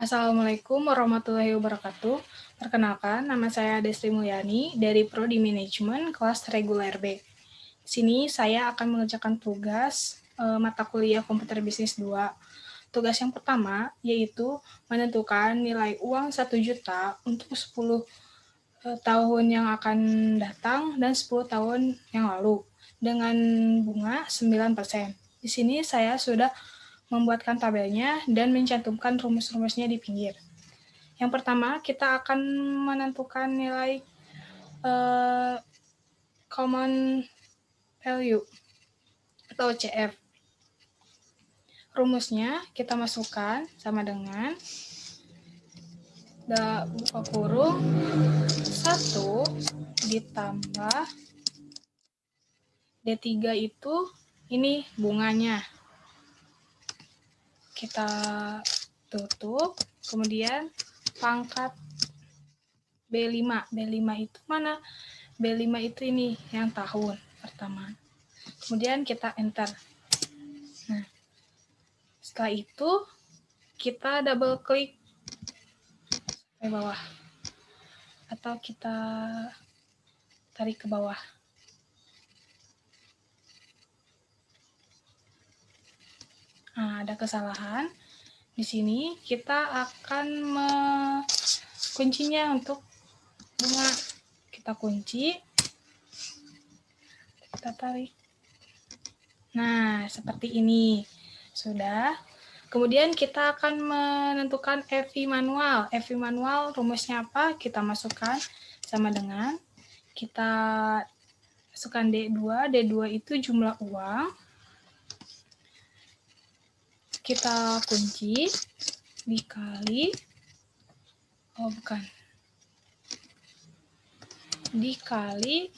Assalamualaikum warahmatullahi wabarakatuh. Perkenalkan, nama saya Destri Mulyani dari Prodi Manajemen kelas reguler B. Di sini saya akan mengerjakan tugas mata kuliah Komputer Bisnis 2. Tugas yang pertama yaitu menentukan nilai uang 1 juta untuk 10 tahun yang akan datang dan 10 tahun yang lalu dengan bunga 9%. Di sini saya sudah membuatkan tabelnya dan mencantumkan rumus-rumusnya di pinggir. Yang pertama, kita akan menentukan nilai common value atau CF. Rumusnya kita masukkan sama dengan buka kurung 1 ditambah D3 itu ini bunganya. Kita tutup, kemudian pangkat B5. B5 itu mana? B5 itu ini yang tahun pertama. Kemudian kita enter. Nah, setelah itu kita double klik ke bawah. Atau kita tarik ke bawah. Nah, ada kesalahan. Di sini kita akan kuncinya untuk bunga. Kita kunci. Kita tarik. Nah, seperti ini. Sudah. Kemudian kita akan menentukan FI manual. FI manual rumusnya apa? Kita masukkan sama dengan kita masukkan D2. D2 itu jumlah uang. Kita kunci dikali dikali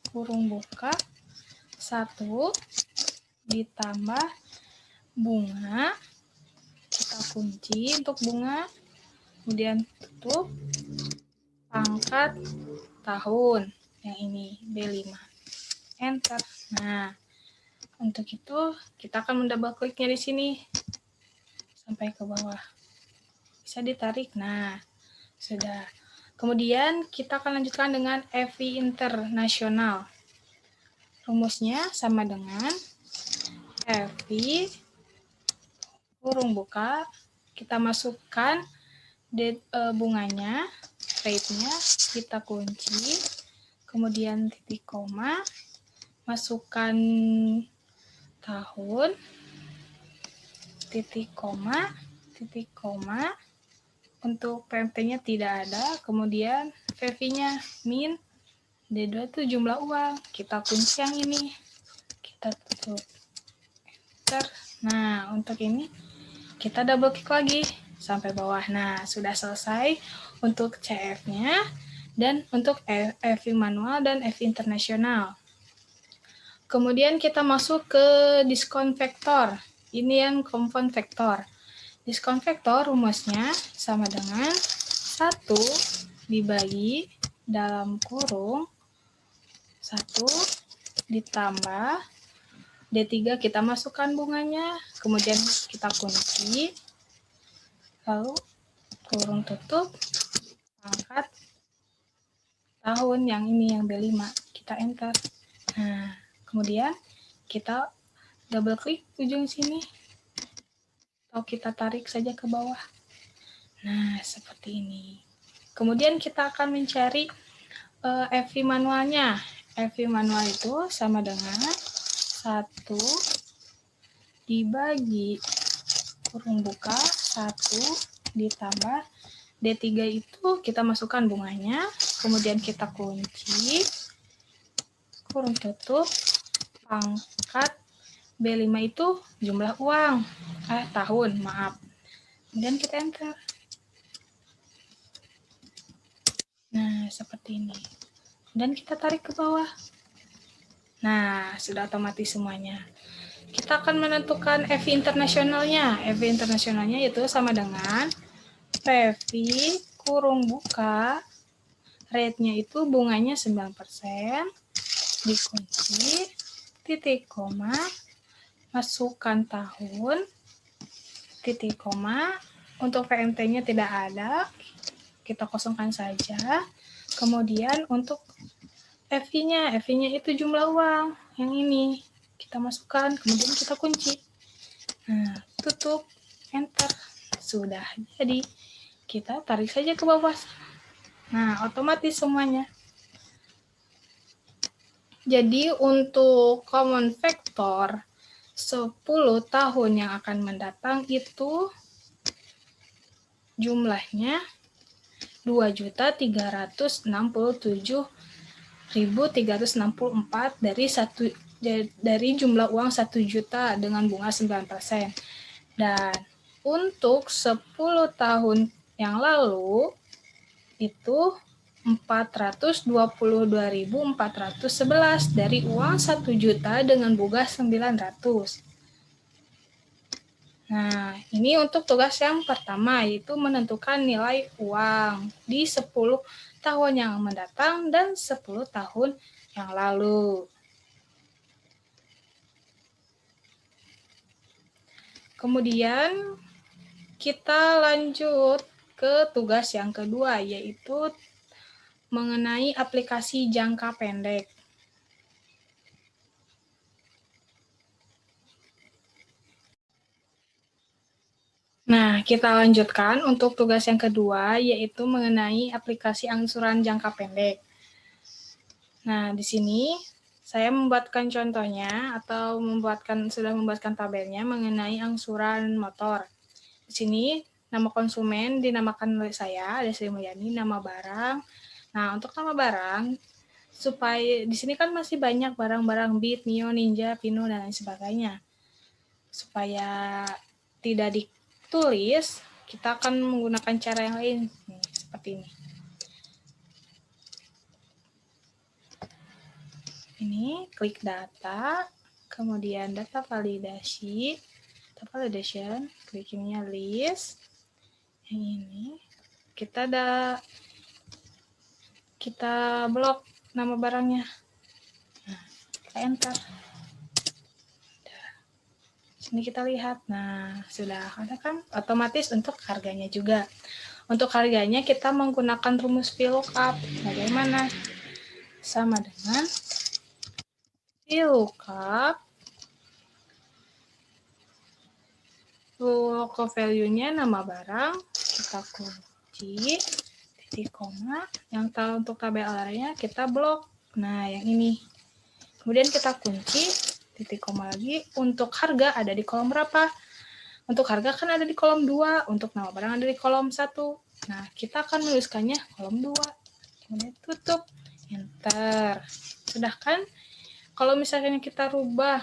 kurung buka 1 ditambah bunga, kita kunci untuk bunga, kemudian tutup pangkat tahun yang ini B5, enter. Nah, untuk itu kita akan mendouble kliknya di sini sampai ke bawah, bisa ditarik. Nah, sudah. Kemudian kita akan lanjutkan dengan FI internasional. Rumusnya sama dengan FI kurung buka, kita masukkan bunganya, rate-nya, kita kunci, kemudian titik koma, masukkan tahun, titik koma, untuk PMT-nya tidak ada, kemudian VV-nya min, D2 itu jumlah uang, kita kunci yang ini, kita tutup, enter. Nah, untuk ini kita double klik lagi sampai bawah. Nah, sudah selesai untuk CF-nya dan untuk FI manual dan FI internasional. Kemudian kita masuk ke diskon vektor. Ini yang compound vektor. Diskon vektor rumusnya sama dengan 1 dibagi dalam kurung 1 ditambah D3 kita masukkan bunganya, kemudian kita kunci, lalu kurung tutup, pangkat tahun yang ini yang B5, kita enter. Nah, kemudian kita double klik ujung sini, atau kita tarik saja ke bawah. Nah, seperti ini. Kemudian kita akan mencari FI manualnya. FI manual itu sama dengan 1 dibagi kurung buka 1 ditambah D3 itu kita masukkan bunganya, kemudian kita kunci, kurung tutup, pangkat B5 itu jumlah uang, tahun, maaf. Kemudian kita enter. Nah, seperti ini. Dan kita tarik ke bawah. Nah, sudah otomatis semuanya. Kita akan menentukan FI internasionalnya. FI internasionalnya itu sama dengan FI kurung buka, rate-nya itu bunganya 9%, dikunci, titik koma, masukkan tahun, titik koma, untuk VMT-nya tidak ada, kita kosongkan saja. Kemudian untuk FI-nya itu jumlah uang yang ini. Kita masukkan, kemudian kita kunci. Nah, tutup, enter. Sudah jadi. Kita tarik saja ke bawah. Nah, otomatis semuanya. Jadi untuk common factor 10 tahun yang akan mendatang itu jumlahnya 2.367.364 dari jumlah uang 1 juta dengan bunga 9%. Dan untuk 10 tahun yang lalu itu 422.411 dari uang 1 juta dengan bunga 900. Nah, ini untuk tugas yang pertama, yaitu menentukan nilai uang di 10 tahun yang mendatang dan 10 tahun yang lalu. Kemudian kita lanjut ke tugas yang kedua, yaitu mengenai aplikasi jangka pendek. Nah, kita lanjutkan untuk tugas yang kedua, yaitu mengenai aplikasi angsuran jangka pendek. Nah, di sini saya membuatkan contohnya atau sudah membuatkan tabelnya mengenai angsuran motor. Di sini nama konsumen dinamakan oleh saya, ada Sri Mulyani, nama barang. Nah, untuk nama barang, supaya di sini kan masih banyak barang-barang Beat, Mio, Ninja, Pino, dan lain sebagainya. Supaya tidak ditulis, kita akan menggunakan cara yang lain, seperti ini. Ini klik data, kemudian data validation, klik ininya list. Yang ini kita blok nama barangnya. Nah, kita enter. Sini kita lihat. Nah, sudah ada kan otomatis untuk harganya juga. Untuk harganya kita menggunakan rumus VLOOKUP. Bagaimana? Sama dengan VLOOKUP. Local value-nya nama barang, kita kunci, titik koma. Yang tahu untuk tabel arraynya kita blok. Nah, yang ini. Kemudian kita kunci, titik koma lagi. Untuk harga ada di kolom berapa? Untuk harga kan ada di kolom 2, untuk nama barang ada di kolom 1. Nah, kita akan menuliskannya kolom 2. Kemudian tutup, enter. Sudah kan? Kalau misalnya kita rubah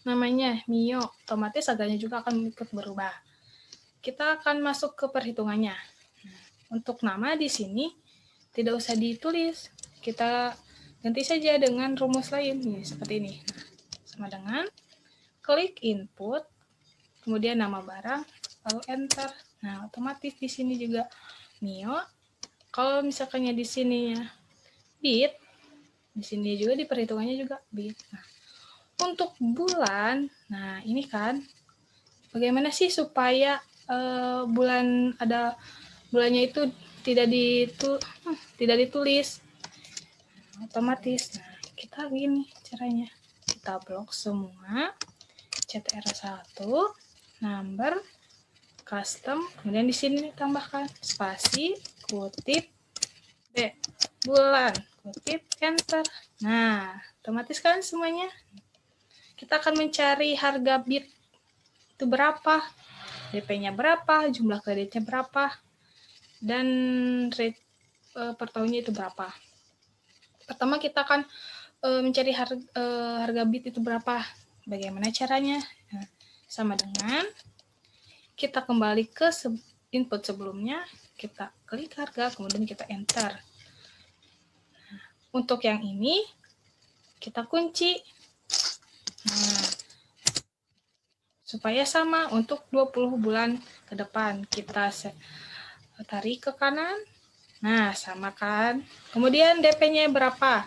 namanya Mio, otomatis harganya juga akan ikut berubah. Kita akan masuk ke perhitungannya. Nah, untuk nama di sini tidak usah ditulis. Kita ganti saja dengan rumus lain, nih, seperti ini. Nah, sama dengan klik input, kemudian nama barang, lalu enter. Nah, otomatis di sini juga Mio. Kalau misalkannya di sininya Beat, di sini juga di perhitungannya juga Beat. Nah, untuk bulan, nah ini kan bagaimana sih supaya bulannya itu tidak ditulis otomatis. Nah, kita gini caranya. Kita blok semua CTR1, number, custom, kemudian di sini tambahkan spasi, kutip, B, bulan, kutip, enter. Nah, otomatis kan semuanya. Kita akan mencari harga bit itu berapa, DP-nya berapa, jumlah kreditnya berapa, dan rate per tahunnya itu berapa. Pertama kita akan mencari harga bit itu berapa. Bagaimana caranya? Nah, sama dengan kita kembali ke input sebelumnya, kita klik harga, kemudian kita enter. Nah, untuk yang ini, kita kunci. Nah, supaya sama untuk 20 bulan ke depan. Kita tarik ke kanan. Nah, sama kan. Kemudian DP-nya berapa?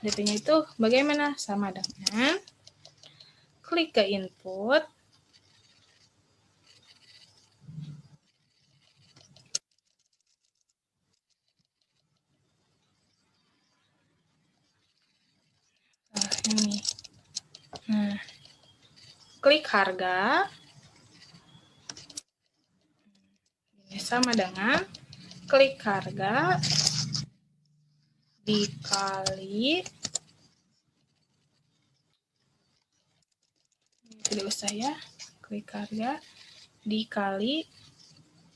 DP-nya itu bagaimana? Sama dengan klik ke input. klik harga, ini sama dengan klik harga dikali, tidak usah ya, klik harga dikali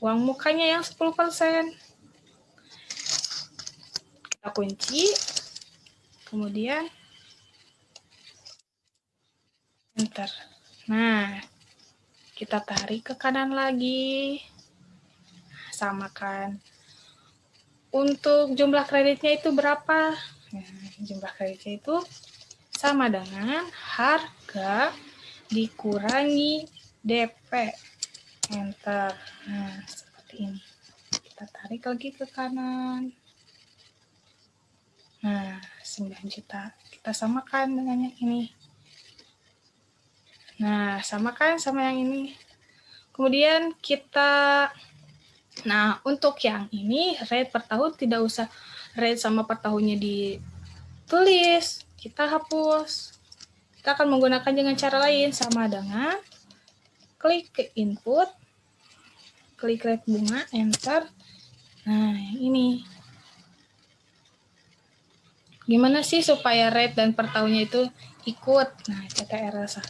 uang mukanya yang 10%. Kita kunci, kemudian enter. Nah, kita tarik ke kanan lagi, samakan. Untuk jumlah kreditnya itu berapa? Nah, jumlah kreditnya itu sama dengan harga dikurangi DP. Enter. Nah, seperti ini. Kita tarik lagi ke kanan. Nah, 9 juta. Kita samakan dengan yang ini. Nah, samakan sama yang ini. Kemudian kita, nah untuk yang ini rate per tahun tidak usah rate sama per tahunnya ditulis, kita hapus. Kita akan menggunakan dengan cara lain, sama dengan klik ke input, klik rate bunga, enter. Nah, ini. Gimana sih supaya rate dan per tahunnya itu ikut? Nah, CTRL 1.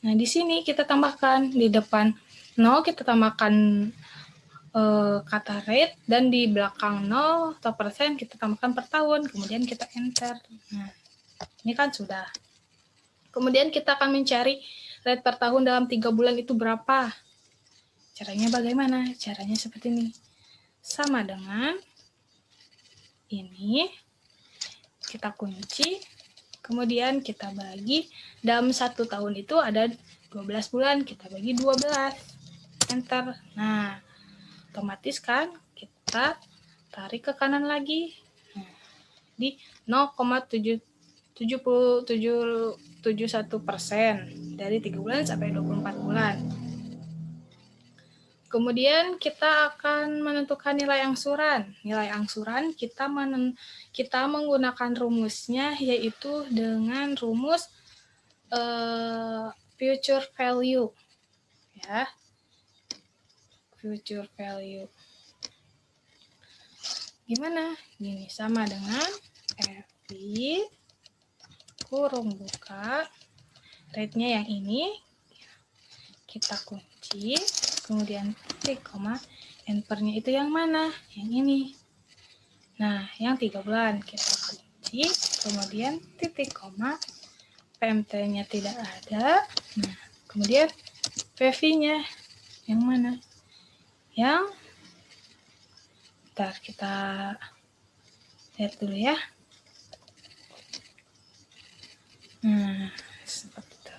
Nah, di sini kita tambahkan di depan 0, kita tambahkan kata rate, dan di belakang 0 atau persen kita tambahkan per tahun, kemudian kita enter. Nah, ini kan sudah. Kemudian kita akan mencari rate per tahun dalam 3 bulan itu berapa. Caranya bagaimana? Caranya seperti ini. Sama dengan ini, kita kunci, kemudian kita bagi, dalam 1 tahun itu ada 12 bulan, kita bagi 12, enter. Nah, otomatis kan kita tarik ke kanan lagi, nah, di 0,7771% dari 3 bulan sampai 24 bulan. Kemudian kita akan menentukan nilai angsuran. Nilai angsuran kita menggunakan rumusnya, yaitu dengan rumus future value, ya. Future value. Gimana? Gini, sama dengan FV kurung buka, rate-nya yang ini, kita kunci, kemudian titik, koma, enter-nya itu yang mana? Yang ini. Nah, yang 3 bulan, kita kunci, kemudian titik, koma, PMT-nya tidak ada. Nah, kemudian PV-nya yang mana? Yang, bentar, kita lihat dulu ya. Nah, seperti itu.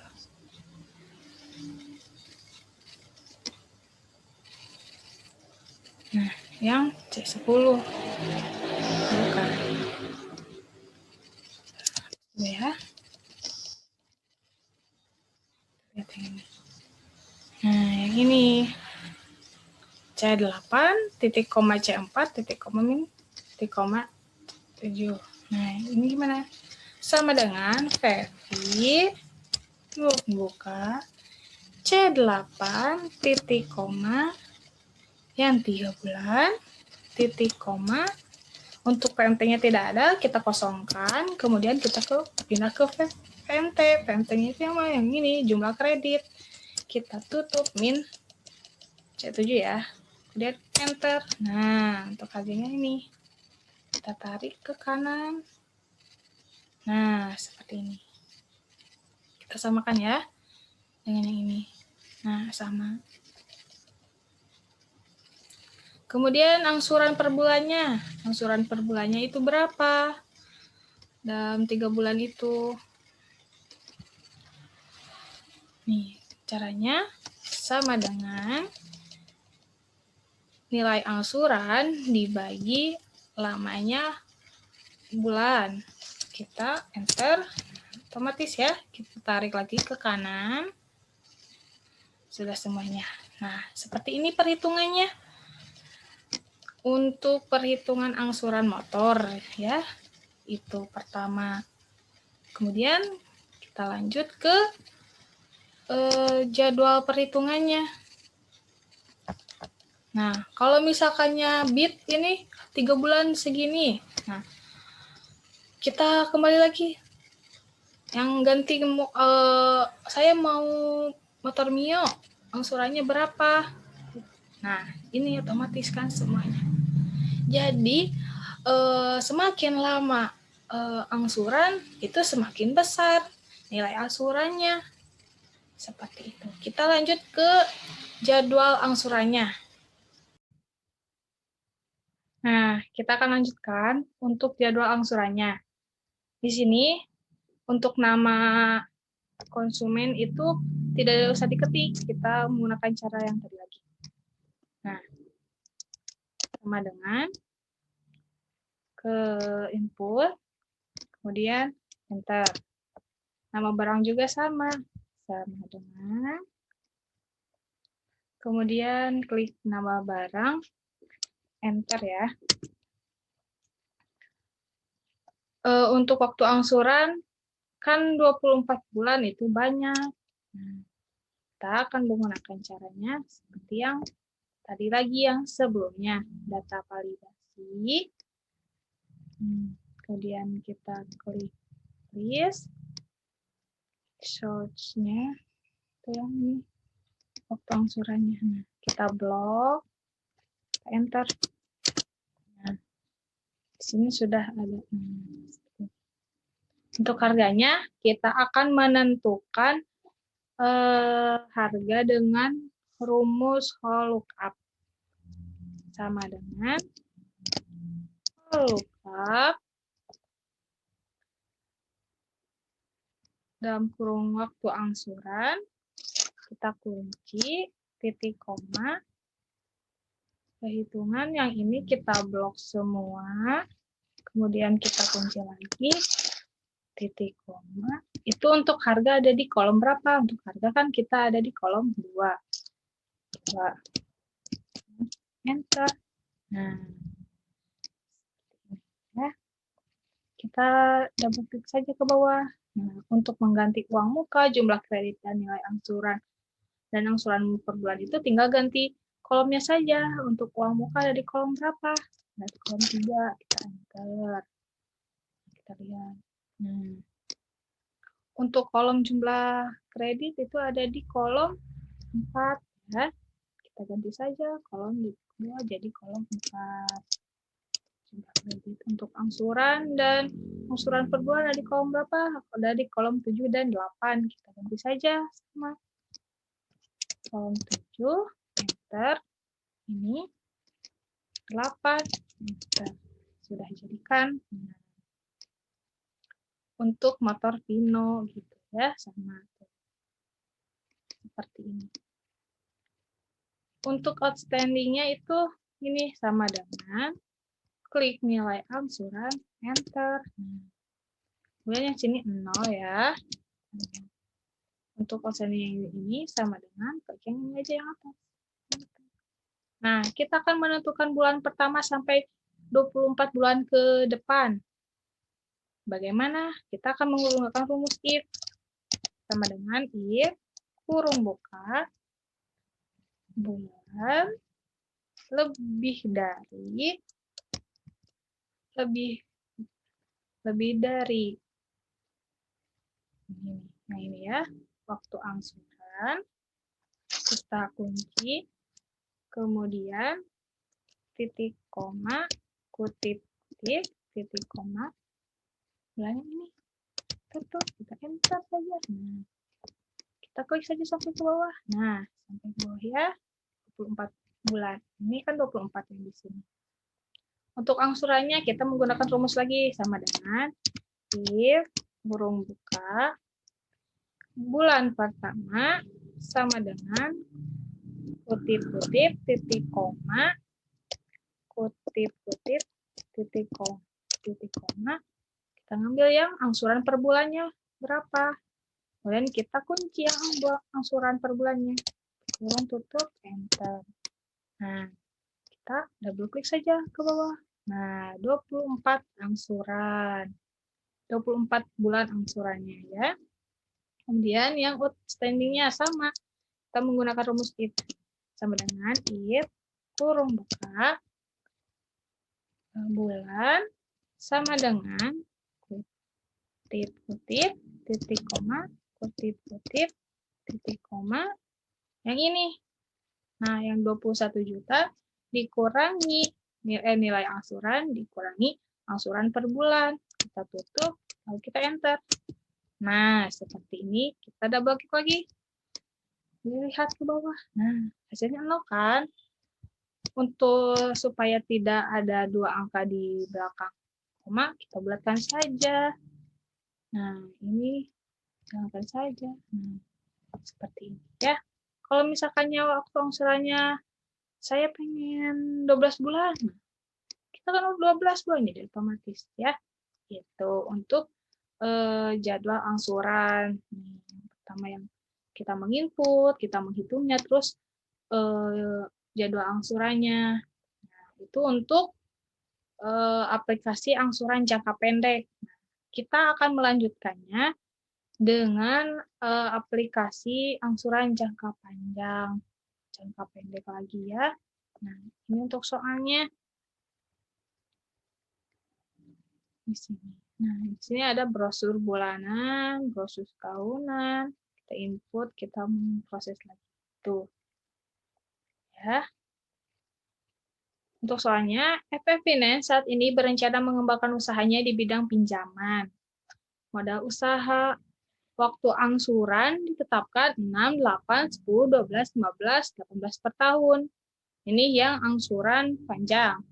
Nah, yang C10. Bukan. Ya. Lihat yang ini. Nah, yang ini. C8, titik koma C4, titik koma min, titik koma 7. Nah, ini gimana? Sama dengan VV, buka, C8, titik koma, yang 3 bulan, titik koma, untuk PMT-nya tidak ada, kita kosongkan, kemudian kita pindah ke PMT. PMT-nya itu yang mana? Yang ini, jumlah kredit. Kita tutup, min C7 ya. Kemudian enter. Nah, untuk harganya ini. Kita tarik ke kanan. Nah, seperti ini. Kita samakan ya dengan yang ini. Nah, sama. Kemudian angsuran per bulannya. Angsuran per bulannya itu berapa? Dalam 3 bulan itu. Nih, caranya sama dengan nilai angsuran dibagi lamanya bulan. Kita enter, otomatis ya, kita tarik lagi ke kanan. Sudah semuanya. Nah, seperti ini perhitungannya. Untuk perhitungan angsuran motor ya, itu pertama. Kemudian kita lanjut ke jadwal perhitungannya. Nah, kalau misalkannya bit ini 3 bulan segini. Nah, kita kembali lagi. Yang ganti saya mau motor Mio, angsurannya berapa? Nah, ini otomatis kan semuanya. Jadi, semakin lama angsuran, itu semakin besar nilai angsurannya. Seperti itu. Kita lanjut ke jadwal angsurannya. Nah, kita akan lanjutkan untuk jadwal angsurannya. Di sini, untuk nama konsumen itu tidak usah diketik, kita menggunakan cara yang tadi lagi. Nah, sama dengan ke input, kemudian enter. Nama barang juga sama dengan, kemudian klik nama barang, enter ya. Untuk waktu angsuran, kan 24 bulan itu banyak. Nah, kita akan menggunakan caranya seperti yang tadi lagi yang sebelumnya. Data validasi. Kemudian kita klik list. Search-nya itu yang ini. Waktu angsurannya. Nah, kita blok. Kita enter. Nah, di sini sudah ada. Untuk harganya, kita akan menentukan harga dengan rumus lookup. Sama dengan lookup dalam kurung waktu angsuran, kita kunci, titik koma, perhitungan yang ini kita blok semua, kemudian kita kunci lagi, titik koma, itu untuk harga ada di kolom berapa? Untuk harga kan kita ada di kolom 2. Enter. Nah, ya. Kita double klik saja ke bawah. Nah, untuk mengganti uang muka, jumlah kredit, dan nilai angsuran, dan angsuran per bulan itu tinggal ganti kolomnya saja. Untuk uang muka ada di kolom berapa? Nah, di kolom 3, kita enter. Kita lihat. Untuk kolom jumlah kredit itu ada di kolom 4. Ya. Kita ganti saja kolom 2 jadi kolom 4. Jumlah kredit untuk angsuran dan angsuran per bulan ada di kolom berapa? Ada di kolom 7 dan 8. Kita ganti saja sama kolom 7, enter. Ini 8, enter. Sudah jadikan. Untuk motor Vino gitu ya, sama seperti ini. Untuk outstanding-nya itu ini sama dengan klik nilai angsuran, enter. Kemudian yang sini 0 ya. Untuk outstanding ini sama dengan klik yang ini aja yang atas. Nah, kita akan menentukan bulan pertama sampai 24 bulan ke depan. Bagaimana? Kita akan menggunakan rumus if. Sama dengan if kurung buka bulan lebih dari ini. Nah, ini ya, waktu angsuran. Kita kunci, kemudian titik koma, kutip, titik koma, bulan ini. Tutup, kita enter saja. Nah, kita klik saja sampai ke bawah. Nah, sampai ke bawah ya, 24 bulan. Ini kan 24 yang di sini. Untuk angsurannya kita menggunakan rumus lagi sama dengan if kurung buka bulan pertama sama dengan kutip-kutip titik koma kutip-kutip titik koma kita ngambil yang angsuran per bulannya berapa, kemudian kita kunci yang angsuran per bulannya, kurung tutup enter. Nah, kita double klik saja ke bawah. Nah, 24 angsuran. 24 bulan angsurannya ya. Kemudian yang outstanding-nya sama. Kita menggunakan rumus if. Sama dengan if kurung buka bulan sama dengan kutip-kutip, titik koma, kutip-kutip, titik koma, yang ini. Nah, yang 21 juta dikurangi nilai angsuran, dikurangi angsuran per bulan. Kita tutup, lalu kita enter. Nah, seperti ini. Kita double klik lagi. Lihat ke bawah. Nah, hasilnya 0 kan? Untuk supaya tidak ada 2 angka di belakang koma, kita bulatkan saja. Nah, ini hilangkan saja. Nah, seperti ini ya. Kalau misalkannya waktu angsurannya saya pengen 12 bulan, kita kan 12 bulan jadi otomatis ya. Itu untuk jadwal angsuran. Yang pertama yang kita menginput, kita menghitungnya, terus jadwal angsurannya. Nah, itu untuk aplikasi angsuran jangka pendek. Kita akan melanjutkannya dengan aplikasi angsuran jangka panjang, jangka pendek lagi ya. Nah, ini untuk soalnya di sini. Nah, di sini ada brosur bulanan, brosur tahunan. Kita input, kita proses lagi. Tuh. Ya. Untuk soalnya, FF Finance saat ini berencana mengembangkan usahanya di bidang pinjaman. Modal usaha waktu angsuran ditetapkan 6, 8, 10, 12, 15, 18 per tahun. Ini yang angsuran panjang.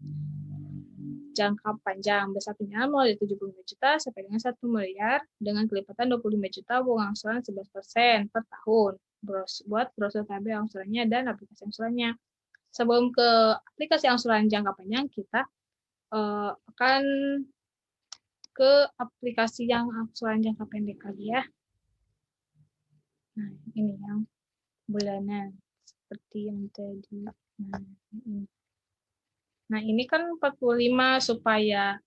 Jangka panjang besar pinjaman mulai dari 75 juta sampai dengan 1 miliar dengan kelipatan 25 juta bunga angsuran 11% per tahun. Buat brosur tabel angsurannya dan aplikasi angsurannya. Sebelum ke aplikasi angsuran jangka panjang, kita akan ke aplikasi yang angsuran jangka pendek lagi ya. Nah, ini yang bulanan seperti yang tadi. Nah, ini kan 45 supaya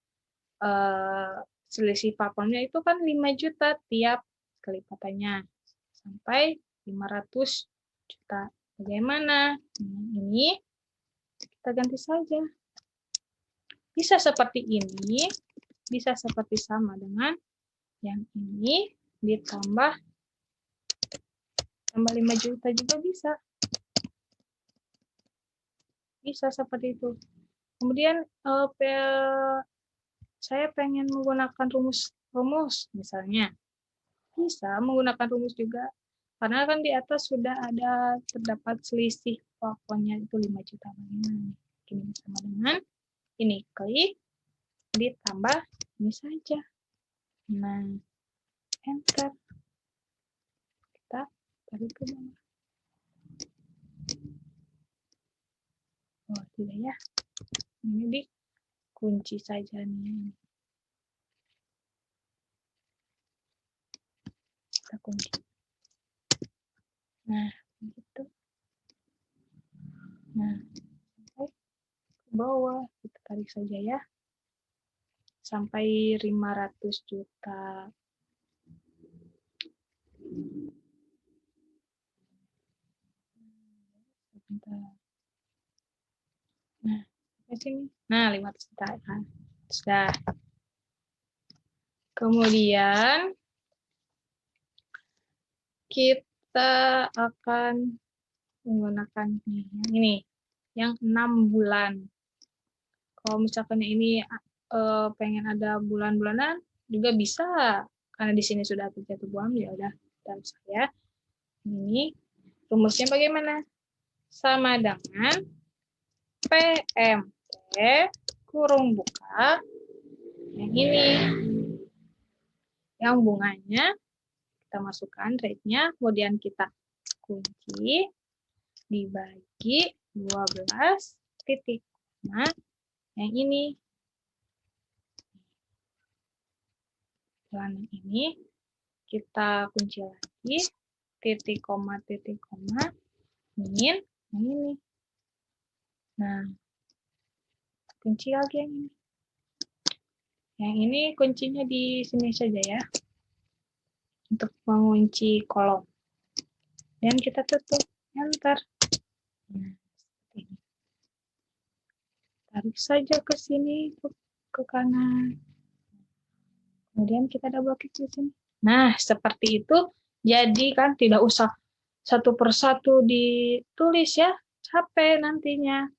selisih plafonnya itu kan 5 juta tiap kelipatannya sampai 500 juta. Bagaimana? Ini kita ganti saja. Bisa seperti ini, bisa seperti sama dengan yang ini ditambah 5 juta juga bisa. Bisa seperti itu. Kemudian saya pengen menggunakan rumus misalnya. Bisa menggunakan rumus juga. Karena kan di atas sudah ada terdapat selisih plafonnya itu 5 juta. Bagaimana? Ini sama dengan ini klik ditambah ini saja. Nah, enter. Kita tarik ke bawah. Oh, tidak ya. Ini dikunci saja nih. Kita kunci. Nah, gitu. Nah, sampai ke bawah. Kita tarik saja ya. Sampai 500 juta. Sebentar. Nah, sampai sini. Nah, 500 juta kan. Sudah. Kemudian kita akan menggunakan ini yang 6 bulan. Kalau misalkan ini pengen ada bulan-bulanan juga bisa, karena di sini sudah terjatuh bulan, ya udah dan saya ini rumusnya bagaimana? Sama dengan PMT kurung buka yang ini, yang bunganya kita masukkan rate-nya, kemudian kita kunci dibagi 12 titik. Nah, yang ini bulan ini kita kunci lagi titik koma min yang ini. Nah, kunci lagi yang ini. Yang ini kuncinya di sini saja ya. untuk mengunci kolom. Dan kita tutup, enter. Nah, seperti ini. Tarik saja ke sini, ke kanan. Kemudian kita double klik di sini. Nah, seperti itu. Jadi kan tidak usah satu persatu ditulis ya, capek nantinya.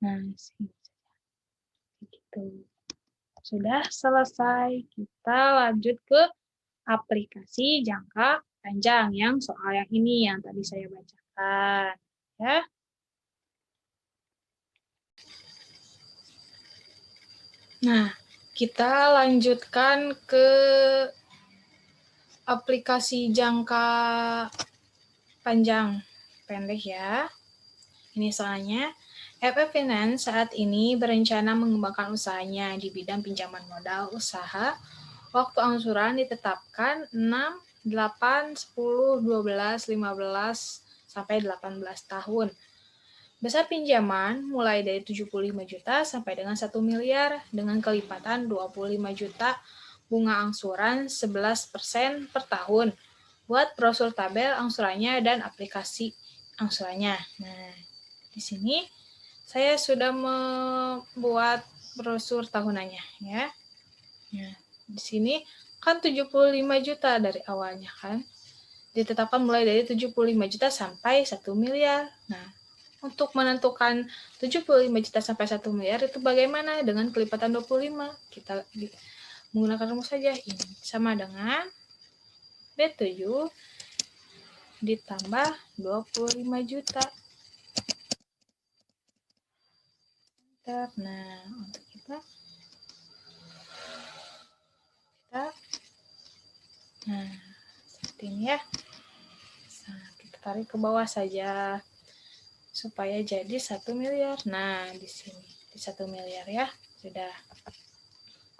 Nah, sini. Gitu. Sudah selesai. Kita lanjut ke aplikasi jangka panjang yang soal yang ini yang tadi saya bacakan. Ya. Nah, kita lanjutkan ke aplikasi jangka panjang pendek ya. Ini soalnya FF Finance saat ini berencana mengembangkan usahanya di bidang pinjaman modal usaha. Waktu angsuran ditetapkan 6, 8, 10, 12, 15, sampai 18 tahun. Besar pinjaman mulai dari 75 juta sampai dengan 1 miliar dengan kelipatan 25 juta, bunga angsuran 11% per tahun. Buat brosur tabel angsurannya dan aplikasi angsurannya. Nah, di sini saya sudah membuat brosur tahunannya ya. Nah, di sini kan 75 juta dari awalnya kan. Ditetapkan mulai dari 75 juta sampai 1 miliar. Nah, untuk menentukan 75 juta sampai 1 miliar itu bagaimana? Dengan kelipatan 25. Kita menggunakan rumus saja. Ini sama dengan B7 ditambah 25 juta. Nah, untuk kita nah, seperti ini ya. Nah, kita tarik ke bawah saja supaya jadi 1 miliar. Nah, di sini di 1 miliar ya. Sudah.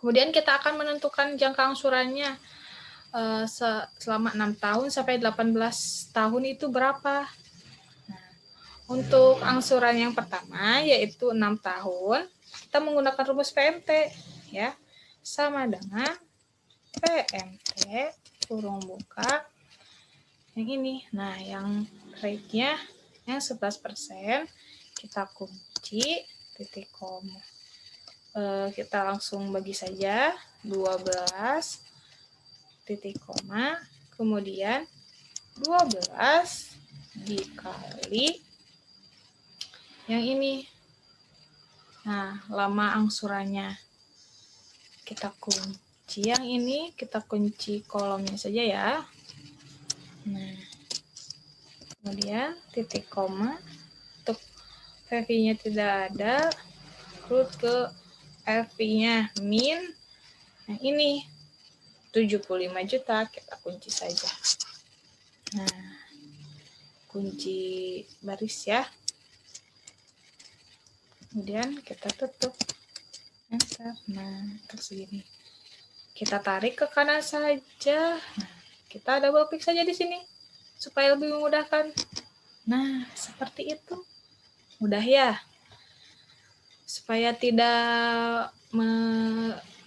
Kemudian kita akan menentukan jangka angsurannya selama 6 tahun sampai 18 tahun itu berapa. Nah, untuk angsuran yang pertama yaitu 6 tahun, kita menggunakan rumus PMT ya. Sama dengan PMT kurung buka yang ini. Nah, yang rate-nya yang 11%, kita kunci titik koma. Kita langsung bagi saja 12 titik koma, kemudian 12 dikali yang ini. Nah, lama angsurannya. Kita kunci yang ini, kita kunci kolomnya saja ya. Nah, kemudian titik koma, untuk FV-nya tidak ada, root ke FV-nya min, yang ini 75 juta, kita kunci saja. Nah, kunci baris ya. Kemudian kita tutup. Enter. Nah, terus segini. Kita tarik ke kanan saja. Nah, kita double klik saja di sini supaya lebih memudahkan. Nah, seperti itu. Mudah ya. Supaya tidak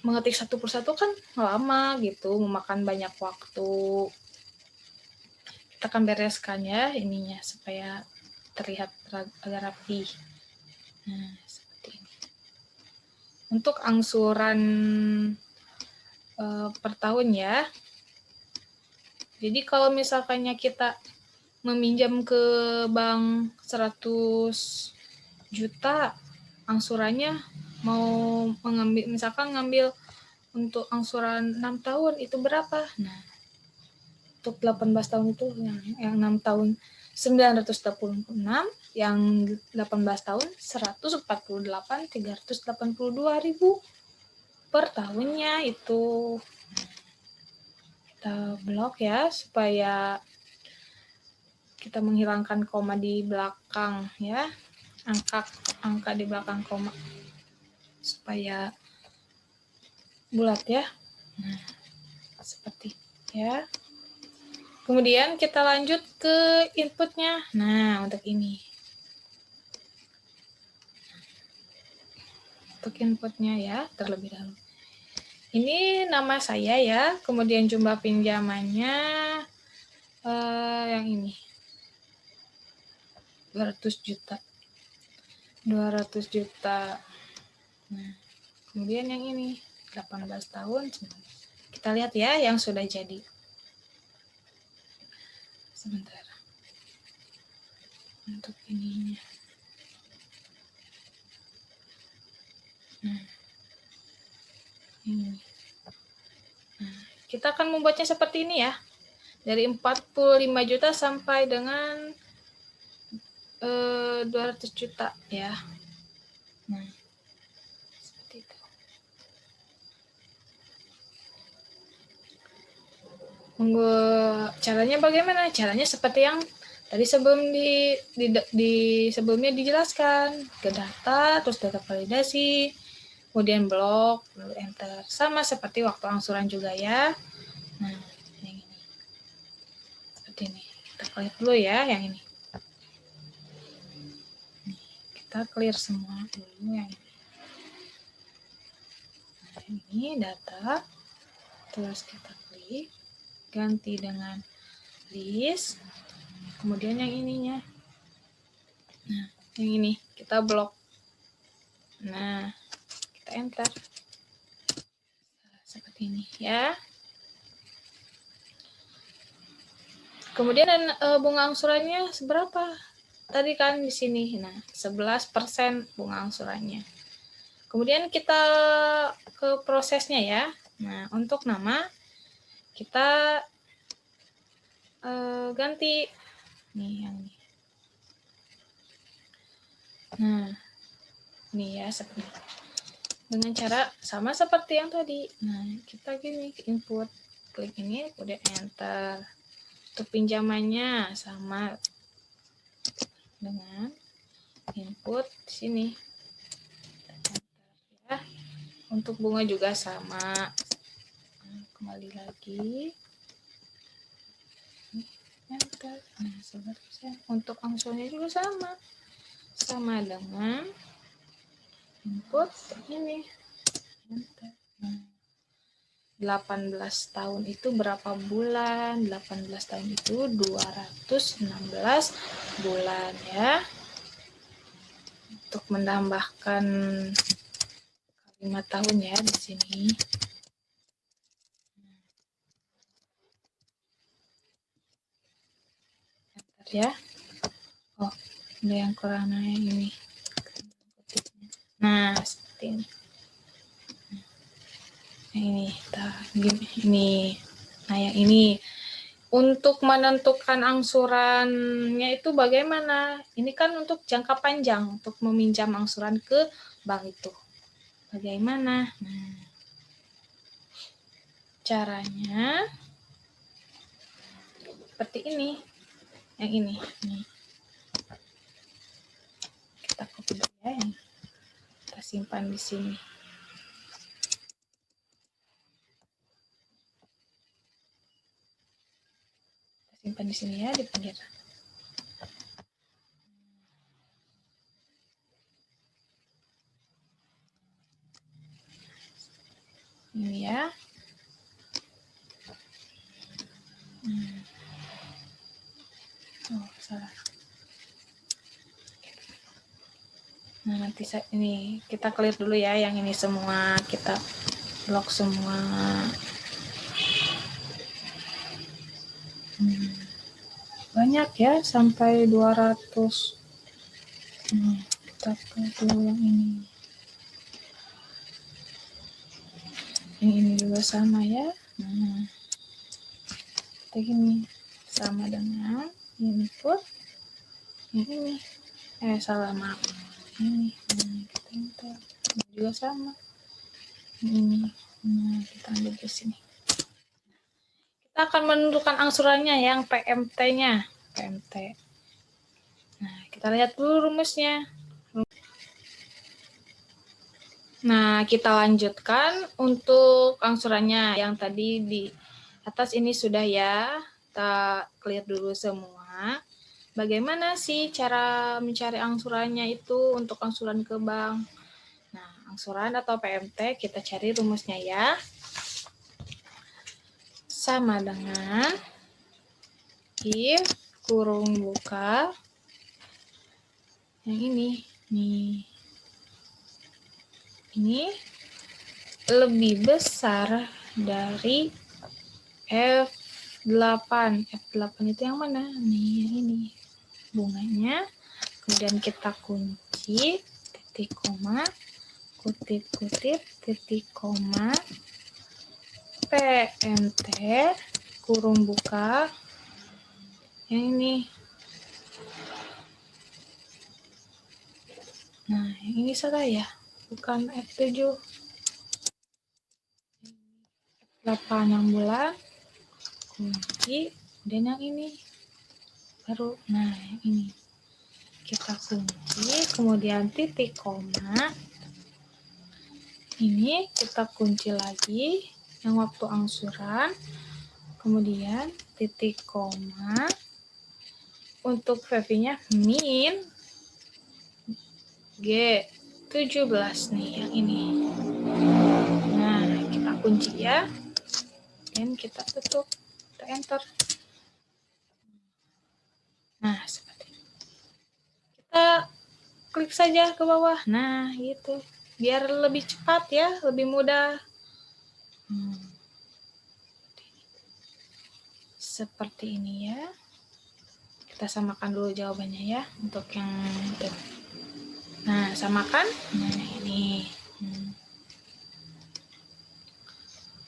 mengetik satu persatu kan lama gitu, memakan banyak waktu. Kita akan bereskan ya ininya supaya terlihat agak rapi. Nah, seperti ini. Untuk angsuran per tahun ya. Jadi kalau misalkannya kita meminjam ke bank 100 juta, angsurannya mau mengambil, misalkan ngambil untuk angsuran 6 tahun itu berapa? Nah, untuk 18 tahun itu yang 6 tahun 986, yang 18 tahun 148.382.000 per tahunnya itu. Kita blok ya supaya kita menghilangkan koma di belakang ya, angka di belakang koma supaya bulat ya. Nah, seperti ya. Kemudian kita lanjut ke inputnya. Nah, untuk ini. Untuk inputnya ya, terlebih dahulu. Ini nama saya ya, kemudian jumlah pinjamannya yang ini 200 juta. 200 juta. Nah, kemudian yang ini 18 tahun. Kita lihat ya yang sudah jadi. Sebentar. Untuk ininya. Nah, ini. Nah, kita akan membuatnya seperti ini ya. Dari 45 juta sampai dengan 200 juta ya. Nah, seperti itu. Caranya bagaimana? Caranya seperti yang tadi sebelumnya dijelaskan. Ke data, terus data validasi, kemudian blok, lalu enter. Sama seperti waktu angsuran juga ya. Nah, yang ini. Seperti ini. Kita clear dulu ya yang ini. Kita clear semua dulu yang ini. Nah, ini data. Terus kita klik. Ganti dengan list. Kemudian yang ininya. Nah, yang ini. Kita blok. Nah, kita enter. Seperti ini ya. Kemudian bunga angsurannya seberapa? Tadi kan di sini. Nah, 11% bunga angsurannya. Kemudian kita ke prosesnya ya. Nah, untuk nama kita ganti nih yang ini. Nah, ini ya seperti ini. Dengan cara sama seperti yang tadi. Nah, kita gini input, klik ini, kemudian enter. Untuk pinjamannya sama dengan input di sini. Ya. Untuk bunga juga sama. Nah, kembali lagi. Enter. Nah, 11%. Untuk angsurannya juga sama. Sama dengan input ini. Enter. Nah, 18 tahun itu berapa bulan? 18 tahun itu 216 bulan ya. Untuk menambahkan kalimat tahun ya di sini. Enter ya. Oh, ada yang kurang ini. Nah, seperti ini. Ini. Nah, yang ini. Untuk menentukan angsurannya itu bagaimana? Ini kan untuk jangka panjang, untuk meminjam angsuran ke bank itu. Bagaimana? Nah, caranya seperti ini. Yang ini. Nih. Kita copy dulu ya. Kita simpan di sini. Simpan di sini ya, di pinggir. Ini ya. Oh, salah. Nah, nanti ini kita clear dulu ya, yang ini semua kita blok semua. Banyak ya, sampai 200. Kita dulu yang ini. Yang ini juga sama ya. Nah, kayak gini. Sama dengan input. Yang ini. Salah, maaf. Ini. Nah, kita enter. Ini juga sama. Ini. Nah, kita ambil ke sini. Kita akan menentukan angsurannya yang PMT-nya. PMT. Nah, kita lihat dulu rumusnya. Nah, kita lanjutkan untuk angsurannya yang tadi di atas ini sudah ya. Kita clear dulu semua. Bagaimana sih cara mencari angsurannya itu untuk angsuran ke bank? Nah, angsuran atau PMT kita cari rumusnya ya. sama dengan if kurung buka yang ini nih, ini lebih besar dari F8. F8 itu yang mana? Nih, yang ini. Bunganya. Kemudian kita kunci, titik koma, kutip-kutip, titik koma, PMT, kurung buka, yang ini. Nah, yang ini salah ya, bukan F7. F8 yang bulan, kunci, dan yang ini. Baru, nah yang ini. Kita kunci, kemudian titik koma. Ini kita kunci lagi, yang waktu angsuran. Kemudian titik koma. Untuk VV-nya min G17 nih, yang ini. Nah, kita kunci ya. Dan kita tutup, kita enter. Nah, seperti ini. Kita klik saja ke bawah. Nah, gitu. Biar lebih cepat ya, lebih mudah. Seperti ini ya. Kita samakan dulu jawabannya ya, untuk yang itu. Nah, samakan. Nah, ini.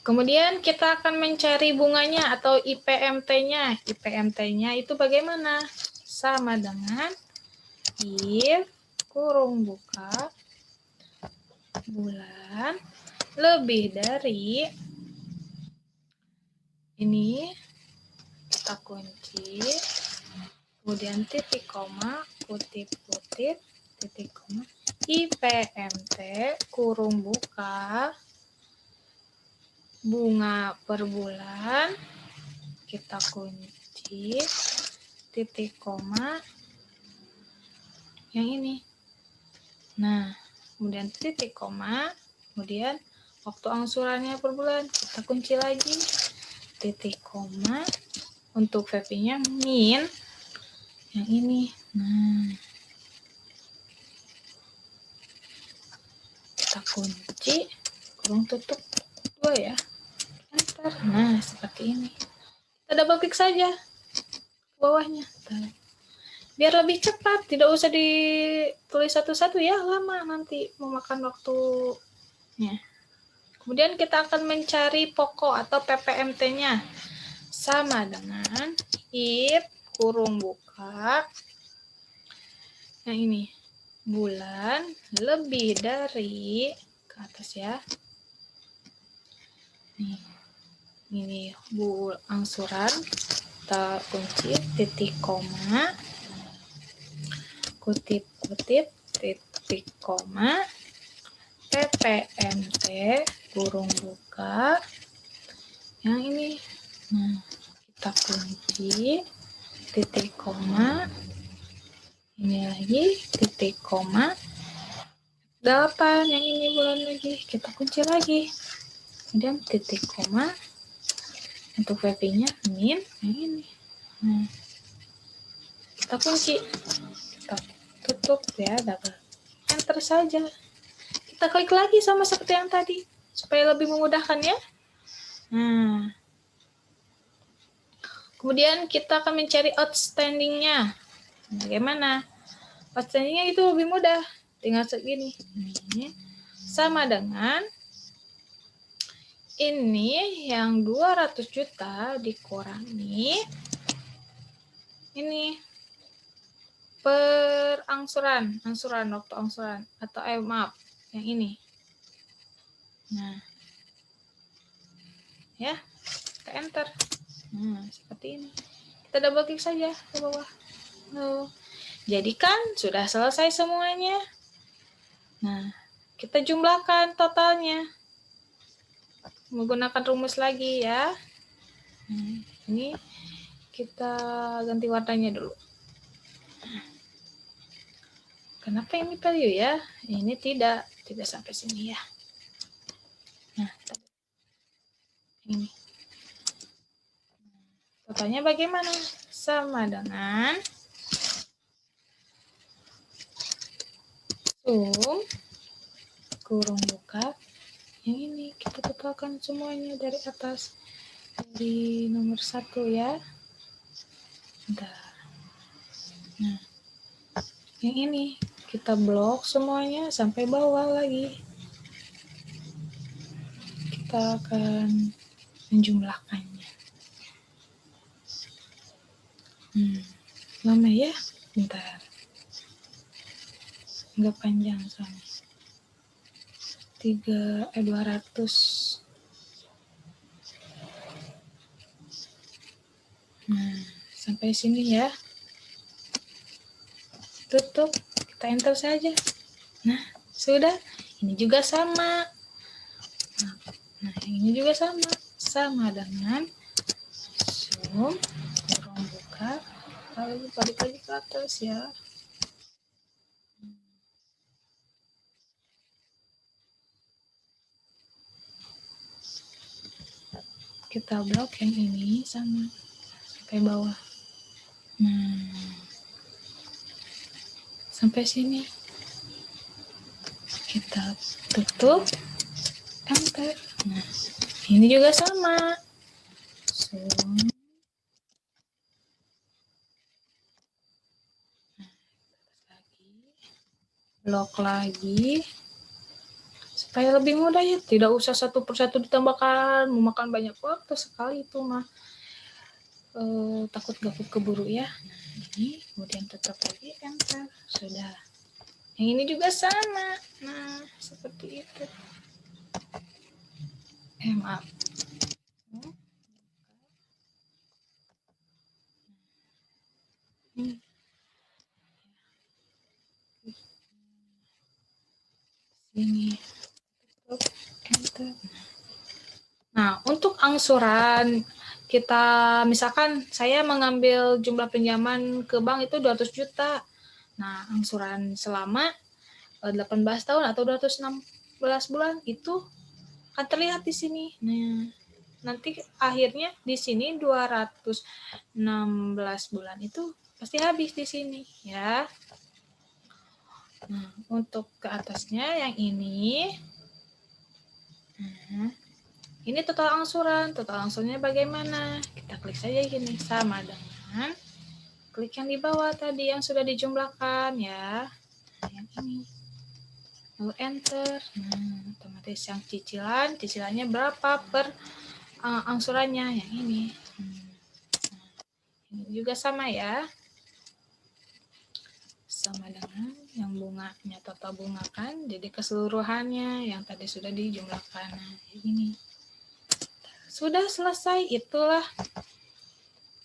Kemudian kita akan mencari bunganya atau IPMT-nya. IPMT-nya itu bagaimana? Sama dengan if kurung buka bulan lebih dari ini, kita kunci, kemudian titik koma, kutip-kutip, titik koma, IPMT kurung buka bunga per bulan, kita kunci, titik koma, yang ini. Nah, kemudian titik koma, kemudian waktu angsurannya per bulan, kita kunci lagi, titik koma, untuk VP-nya min, yang ini. Nah, kita kunci, kurung tutup 2 ya, enter. Nah, seperti ini. Kita double klik saja ke bawahnya. Biar lebih cepat, tidak usah ditulis satu-satu ya, lama nanti memakan waktunya. Kemudian kita akan mencari pokok atau PPMT-nya. Sama dengan if kurung buka, yang ini, bulan lebih dari, ke atas ya. Nih, ini angsuran, kita kunci, titik koma, kutip-kutip, titik koma, PPMT kurung buka, yang ini. Nah, kita kunci, titik koma, ini lagi, titik koma, 8, yang ini bulan lagi, kita kunci lagi, kemudian titik koma, untuk VP-nya min, yang ini. Nah, kita kunci, kita tutup ya, double enter saja. Kita klik lagi sama seperti yang tadi, supaya lebih memudahkan ya. Nah, kemudian kita akan mencari outstanding-nya. Bagaimana? Outstanding-nya itu lebih mudah. Tinggal segini. Ini sama dengan ini yang 200 juta dikurangi ini per angsuran waktu angsuran, atau maaf, yang ini. Nah, ya, kita enter. Nah, seperti ini. Kita double klik saja ke bawah. Jadi kan sudah selesai semuanya. Nah, kita jumlahkan totalnya menggunakan rumus lagi ya. Nah, ini kita ganti warnanya dulu. Kenapa ini value ya? Ini tidak sampai sini ya. Nah, ini. Totalnya bagaimana? Sama dengan sum kurung buka yang ini. Kita totalkan semuanya dari atas, dari nomor 1 ya. Bentar. Nah, yang ini kita blok semuanya sampai bawah lagi. Kita akan menjumlahkannya. Lama ya? Bentar. Enggak panjang soalnya. 200. Nah, sampai sini ya. Tutup, kita enter saja. Nah, sudah. Ini juga sama. Nah, ini juga sama. Sama dengan sum kurung buka. Lalu balik lagi ke atas ya. Kita blok yang ini sama sampai bawah. Nah, sampai sini. Kita tutup, enter. Nah, ini juga sama. Sum. Blok lagi. Supaya lebih mudah ya, tidak usah satu persatu ditambahkan, memakan banyak waktu sekali itu mah. Takut gak keburu ya. Nah, ini kemudian tetap lagi enter. Sudah. Yang ini juga sama. Nah, seperti itu. Maaf. Ini. Enter. Nah, untuk angsuran kita misalkan saya mengambil jumlah pinjaman ke bank itu 200 juta. Nah, angsuran selama 18 tahun atau 216 bulan itu akan terlihat di sini. Nah, nanti akhirnya di sini 216 bulan itu pasti habis di sini ya. Nah, untuk ke atasnya yang ini. Nah, ini total angsuran. Total angsurannya bagaimana? Kita klik saja gini, sama dengan klik yang di bawah tadi yang sudah dijumlahkan ya. Nah, yang ini. Lalu enter. Nah, otomatis yang cicilannya berapa per angsurannya yang ini. Ini juga sama ya. Sama dengan yang bunganya, total bunga kan. Jadi keseluruhannya yang tadi sudah dijumlahkan. Nah, ini. Sudah selesai, itulah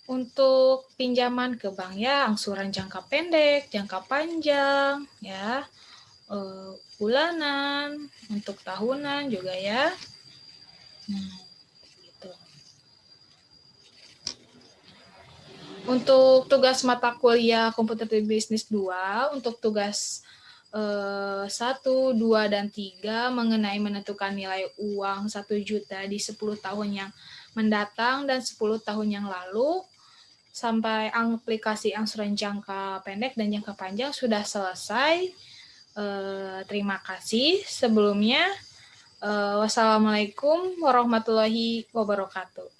untuk pinjaman ke bank ya, angsuran jangka pendek, jangka panjang ya, bulanan, untuk tahunan juga ya. Nah, gitu. Untuk tugas mata kuliah komputer bisnis 2, untuk tugas 1, 2, dan 3 mengenai menentukan nilai uang 1 juta di 10 tahun yang mendatang dan 10 tahun yang lalu, sampai aplikasi angsuran jangka pendek dan jangka panjang sudah selesai. Terima kasih sebelumnya. Wassalamualaikum warahmatullahi wabarakatuh.